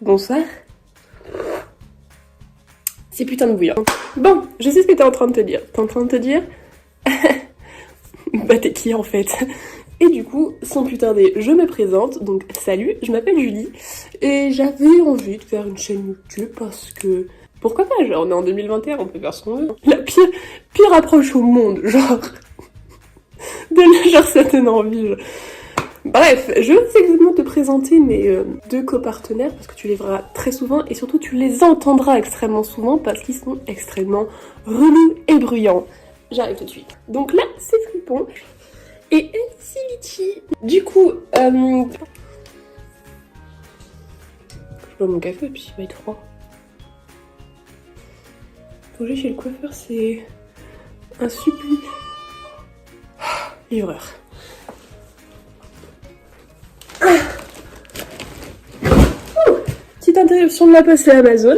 Bonsoir. C'est putain de bouillant. Bon, je sais ce que t'es en train de te dire. T'es en train de te dire bah t'es qui en fait? Et du coup, sans plus tarder, je me présente. Donc salut, je m'appelle Julie. Et j'avais envie de faire une chaîne YouTube parce que... Pourquoi pas? Genre on est en 2021, on peut faire ce qu'on veut. La pire approche au monde, genre... Genre ça donne envie, genre. Bref, je vais exactement te présenter mes deux copartenaires parce que tu les verras très souvent et surtout tu les entendras extrêmement souvent parce qu'ils sont extrêmement relous et bruyants. J'arrive tout de suite. Donc là, c'est Fripon et elle, c'est Litchi. Du coup, je bois mon café et puis il va être froid. Faut que j'aille chez le coiffeur, c'est un supplice. Livreur. Petite interruption de la poste et Amazon.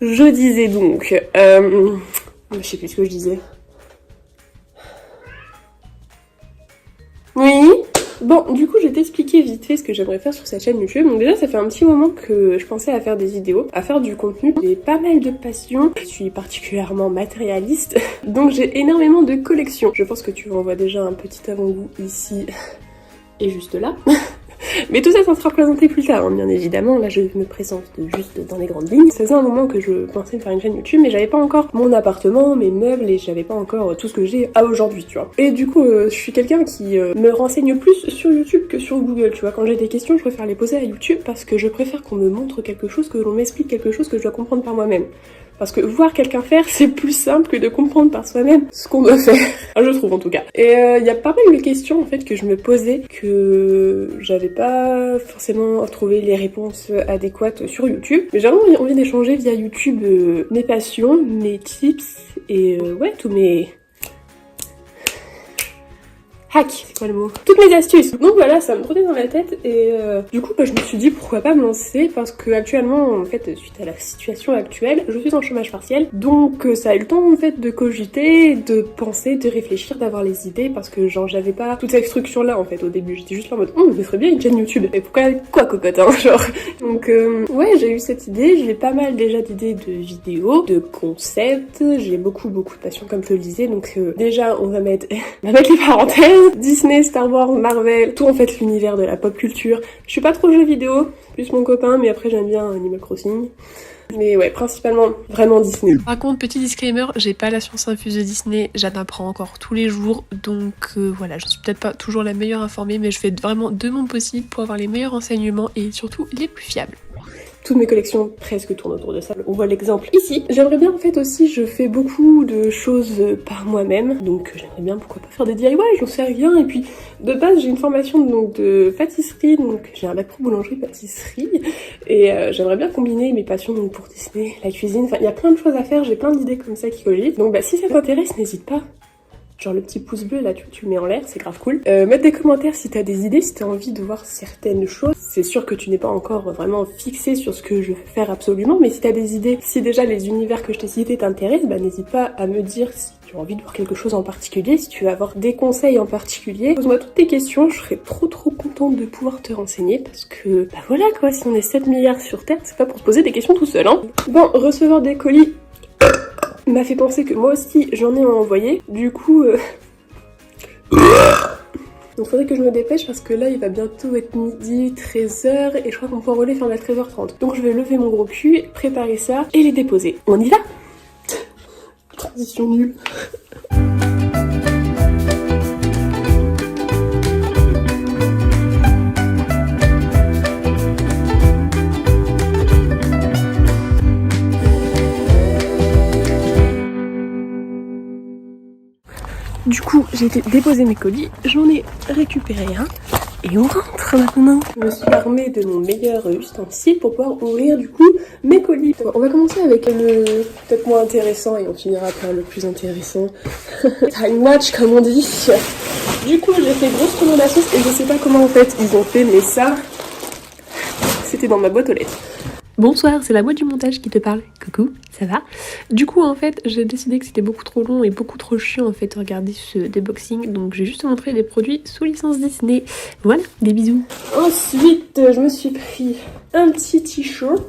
Je disais donc... je sais plus ce que je disais. Oui. Bon, du coup, je vais t'expliquer vite fait ce que j'aimerais faire sur cette chaîne YouTube. Donc déjà, ça fait un petit moment que je pensais à faire des vidéos, à faire du contenu. J'ai pas mal de passions. Je suis particulièrement matérialiste. Donc j'ai énormément de collections. Je pense que tu en vois déjà un petit avant-goût ici et juste là. Mais tout ça, ça sera présenté plus tard, hein, bien évidemment. Là, je me présente juste dans les grandes lignes. Ça faisait un moment que je pensais me faire une chaîne YouTube, mais j'avais pas encore mon appartement, mes meubles, et j'avais pas encore tout ce que j'ai à aujourd'hui, tu vois. Et du coup, je suis quelqu'un qui me renseigne plus sur YouTube que sur Google, tu vois. Quand j'ai des questions, je préfère les poser à YouTube parce que je préfère qu'on me montre quelque chose, que l'on m'explique quelque chose que je dois comprendre par moi-même. Parce que voir quelqu'un faire, c'est plus simple que de comprendre par soi-même ce qu'on doit faire. Je trouve en tout cas. Et il y a pas mal de questions en fait que je me posais, que j'avais pas forcément trouvé les réponses adéquates sur YouTube. Mais j'ai vraiment envie d'échanger via YouTube mes passions, mes tips et ouais, tous mes... Hack, c'est quoi le mot? Toutes mes astuces. Donc voilà, ça me trottait dans la tête et du coup je me suis dit pourquoi pas me lancer parce que actuellement en fait suite à la situation actuelle, je suis en chômage partiel. Donc ça a eu le temps en fait de cogiter, de penser, de réfléchir, d'avoir les idées parce que genre j'avais pas toute cette structure là en fait au début. J'étais juste là en mode je ferais bien une chaîne YouTube. Et pourquoi quoi cocotte hein genre. Donc ouais, j'ai eu cette idée, j'ai pas mal déjà d'idées de vidéos, de concepts, j'ai beaucoup de passion comme je te le disais. Donc déjà on va mettre les parenthèses. Disney, Star Wars, Marvel, tout en fait l'univers de la pop culture. Je suis pas trop jeux vidéo, plus mon copain, mais après j'aime bien Animal Crossing. Mais ouais, principalement vraiment Disney. Par contre, petit disclaimer, j'ai pas la science infuse de Disney, j'en apprends encore tous les jours, donc voilà, je suis peut-être pas toujours la meilleure informée, mais je fais vraiment de mon possible pour avoir les meilleurs renseignements et surtout les plus fiables. Toutes mes collections presque tournent autour de ça. On voit l'exemple ici. J'aimerais bien en fait aussi, je fais beaucoup de choses par moi-même. Donc j'aimerais bien pourquoi pas faire des DIY, j'en sais rien. Et puis de base j'ai une formation donc de pâtisserie, donc j'ai un bac pro boulangerie pâtisserie. Et j'aimerais bien combiner mes passions donc pour Disney, la cuisine. Enfin il y a plein de choses à faire, j'ai plein d'idées comme ça qui cogitent. Donc bah si ça t'intéresse, n'hésite pas. Genre le petit pouce bleu là, tu le mets en l'air, c'est grave cool. Mettre des commentaires si t'as des idées, si t'as envie de voir certaines choses. C'est sûr que tu n'es pas encore vraiment fixé sur ce que je veux faire absolument, mais si t'as des idées, si déjà les univers que je t'ai cités t'intéressent, bah n'hésite pas à me dire si tu as envie de voir quelque chose en particulier, si tu veux avoir des conseils en particulier. Pose-moi toutes tes questions, je serais trop contente de pouvoir te renseigner parce que, bah voilà quoi, si on est 7 milliards sur Terre, c'est pas pour se poser des questions tout seul, hein. Bon, recevoir des colis m'a fait penser que moi aussi j'en ai envoyé, du coup donc faudrait que je me dépêche parce que là il va bientôt être midi, 13h et je crois qu'on peut enrôler vers 13h30. Donc je vais lever mon gros cul, préparer ça et les déposer. On y va? Transition nulle. Du coup, j'ai été déposer mes colis, j'en ai récupéré un et on rentre maintenant. Je me suis armée de mon meilleur ustensile pour pouvoir ouvrir du coup mes colis. On va commencer avec le peut-être moins intéressant et on finira par le plus intéressant. Time watch comme on dit. Du coup, j'ai fait grosse commande à sauce et je sais pas comment en fait ils ont fait, mais ça, c'était dans ma boîte aux lettres. Bonsoir, c'est la boîte du montage qui te parle. Coucou, ça va? Du coup en fait j'ai décidé que c'était beaucoup trop long et beaucoup trop chiant en fait de regarder ce déboxing, donc j'ai juste montré des produits sous licence Disney. Voilà, des bisous. Ensuite je me suis pris un petit t-shirt.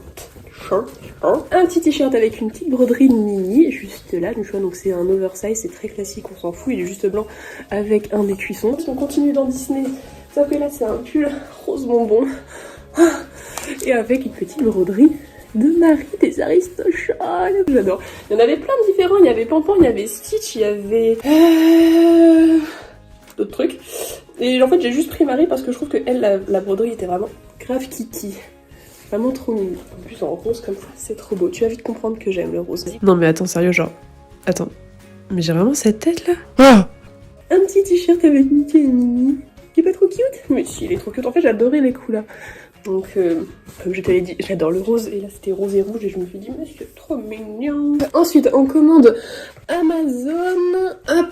Un petit t-shirt avec une petite broderie de Mini, juste là, tu vois, donc c'est un oversize, c'est très classique, on s'en fout, il est juste blanc avec un des cuissons. On continue dans Disney, sauf que là c'est un pull rose bonbon et avec une petite broderie de Marie des Aristochats. J'adore. Il y en avait plein de différents, il y avait Pampan, il y avait Stitch, il y avait d'autres trucs. Et en fait j'ai juste pris Marie parce que je trouve que elle, la broderie était vraiment grave kiki. Vraiment trop mignon. En plus en rose comme ça, c'est trop beau. Tu vas vite comprendre que j'aime le rose. Non mais attends, sérieux, genre... Attends. Mais j'ai vraiment cette tête là? Ah, un petit t-shirt avec Mickey et Minnie. Qui est pas trop cute? Mais si, il est trop cute. En fait, j'adorais les couleurs. Donc, comme je t'avais dit, j'adore le rose. Et là, c'était rose et rouge. Et je me suis dit, mais c'est trop mignon. Ensuite, on commande Amazon. Hop.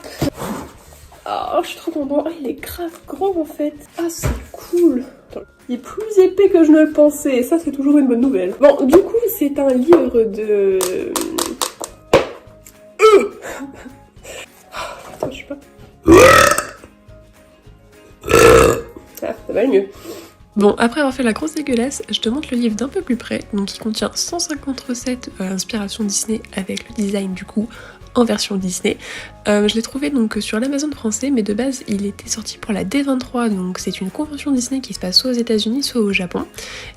Oh, je suis trop contente. Oh, il est grave grand en fait. Ah, c'est cool. Attends. Il est plus épais que je ne le pensais. Et ça, c'est toujours une bonne nouvelle. Bon, du coup, c'est un livre de... Attends, je sais pas. Ah, ça va mieux. Bon, après avoir fait la grosse dégueulasse, je te montre le livre d'un peu plus près. Donc, il contient 150 recettes inspiration Disney avec le design du coup en version Disney. Je l'ai trouvé donc sur l'Amazon français, mais de base il était sorti pour la D23, donc c'est une convention Disney qui se passe soit aux États-Unis soit au Japon.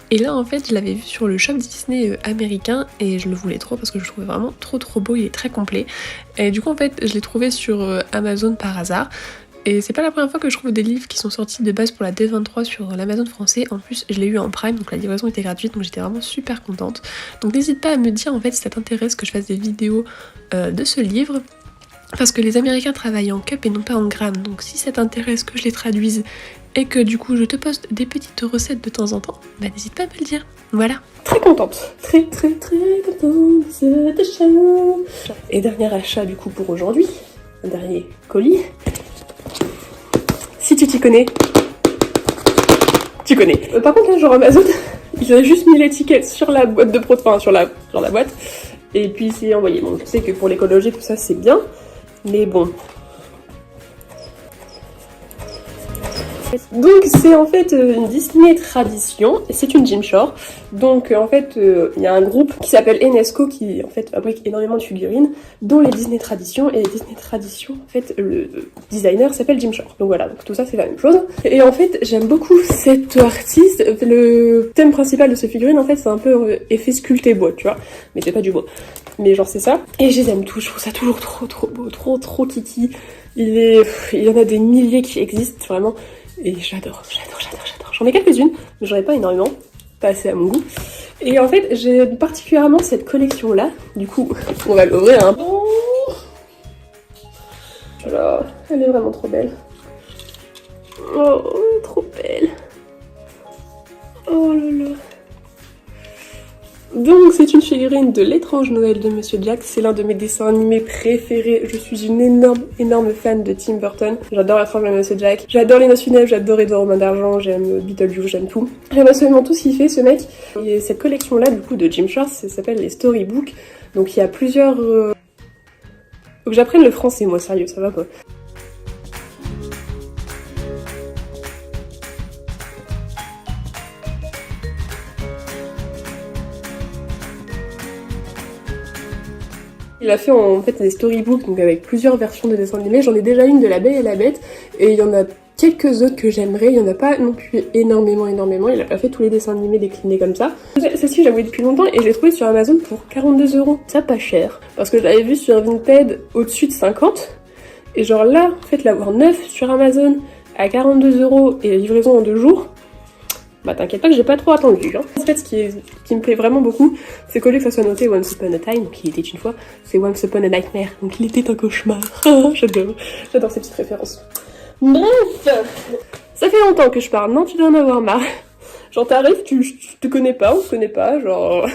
Et là en fait je l'avais vu sur le shop Disney américain et je le voulais trop parce que je le trouvais vraiment trop beau, il est très complet. Et du coup en fait je l'ai trouvé sur Amazon par hasard. Et c'est pas la première fois que je trouve des livres qui sont sortis de base pour la D23 sur l'Amazon français. En plus, je l'ai eu en Prime, donc la livraison était gratuite, donc j'étais vraiment super contente. Donc n'hésite pas à me dire en fait si ça t'intéresse que je fasse des vidéos de ce livre. Parce que les Américains travaillent en cup et non pas en grammes. Donc si ça t'intéresse que je les traduise et que du coup je te poste des petites recettes de temps en temps, bah n'hésite pas à me le dire. Voilà. Très contente. Très contente de cet achat. Et dernier achat du coup pour aujourd'hui. Un dernier colis. Si tu t'y connais, tu connais. Par contre là genre Amazon, ils avaient juste mis l'étiquette sur la boîte de produits, enfin sur la boîte, et puis c'est envoyé. Bon, je sais que pour l'écologie tout ça c'est bien, mais bon. Donc c'est en fait une Disney tradition, et c'est une Jimshore. Donc en fait il y a un groupe qui s'appelle Enesco qui en fait fabrique énormément de figurines, dont les Disney traditions, et les Disney traditions en fait le designer s'appelle Jimshore. Donc voilà, donc tout ça c'est la même chose. Et en fait j'aime beaucoup cet artiste. Le thème principal de ces figurines en fait c'est un peu effet sculpté bois, tu vois, mais c'est pas du bois. Mais genre c'est ça, et je les aime tous, je trouve ça toujours trop beau, trop kiki. Il y en a des milliers qui existent vraiment. Et j'adore. J'en ai quelques-unes, mais j'en ai pas énormément, pas assez à mon goût. Et en fait, j'ai particulièrement cette collection-là. Du coup, on va l'ouvrir un peu. Voilà, elle est vraiment trop belle. Oh, trop belle. Oh là là. Donc c'est une figurine de l'étrange Noël de Monsieur Jack, c'est l'un de mes dessins animés préférés, je suis une énorme fan de Tim Burton, j'adore la forme de Monsieur Jack, j'adore les Noces funèbres, j'adore Edouard aux mains d'argent, j'aime Beetlejuice, j'aime tout. J'aime absolument tout ce qu'il fait ce mec, et cette collection là du coup de Jimshore, ça s'appelle les Storybooks, donc il y a plusieurs... Faut que j'apprenne le français moi, sérieux, ça va quoi. Il a fait en fait des storybooks, donc avec plusieurs versions de dessins animés. J'en ai déjà une de La Belle et la Bête, et il y en a quelques autres que j'aimerais. Il y en a pas non plus énormément. Il a pas fait tous les dessins animés déclinés comme ça. Celle-ci, j'ai voulu depuis longtemps et je l'ai trouvée sur Amazon pour 42 €. Ça pas cher, parce que je l'avais vue sur Vinted au-dessus de 50. Et genre là, en fait, l'avoir neuf sur Amazon à 42 € et la livraison en 2 jours. Bah t'inquiète pas que j'ai pas trop attendu, hein. En fait ce qui me plaît vraiment beaucoup, c'est qu'au lieu que ça soit noté Once Upon a Time, donc il était une fois, c'est Once Upon a Nightmare, donc il était un cauchemar. J'adore ces petites références. Bref, ça fait longtemps que je parle, non tu dois en avoir marre. Genre t'arrives, tu te connais pas, on se connaît pas, genre...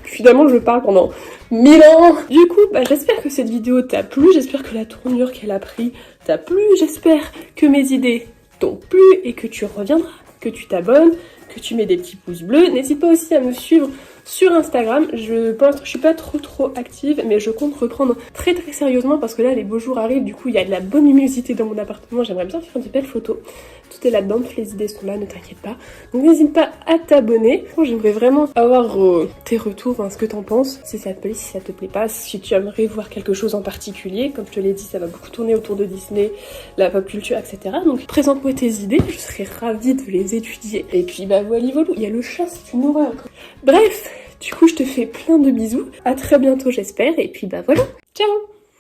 Finalement je parle pendant 1000 ans. Du coup, bah j'espère que cette vidéo t'a plu, j'espère que la tournure qu'elle a pris t'a plu, j'espère que mes idées t'ont plu et que tu reviendras, que tu t'abonnes, que tu mets des petits pouces bleus. N'hésite pas aussi à me suivre sur Instagram. Pour l'instant, je suis pas trop active, mais je compte reprendre très sérieusement parce que là, les beaux jours arrivent. Du coup, il y a de la bonne luminosité dans mon appartement. J'aimerais bien faire de belles photos. Tout est là-dedans, toutes les idées sont là, ne t'inquiète pas. Donc n'hésite pas à t'abonner. J'aimerais vraiment avoir tes retours, ce que t'en penses. Si ça te plaît, si ça te plaît pas, si tu aimerais voir quelque chose en particulier. Comme je te l'ai dit, ça va beaucoup tourner autour de Disney, la pop culture, etc. Donc présente-moi tes idées, je serais ravie de les étudier. Et puis voilà, il y a le chat, c'est une horreur. Bref, du coup je te fais plein de bisous. À très bientôt j'espère. Et puis voilà. Ciao.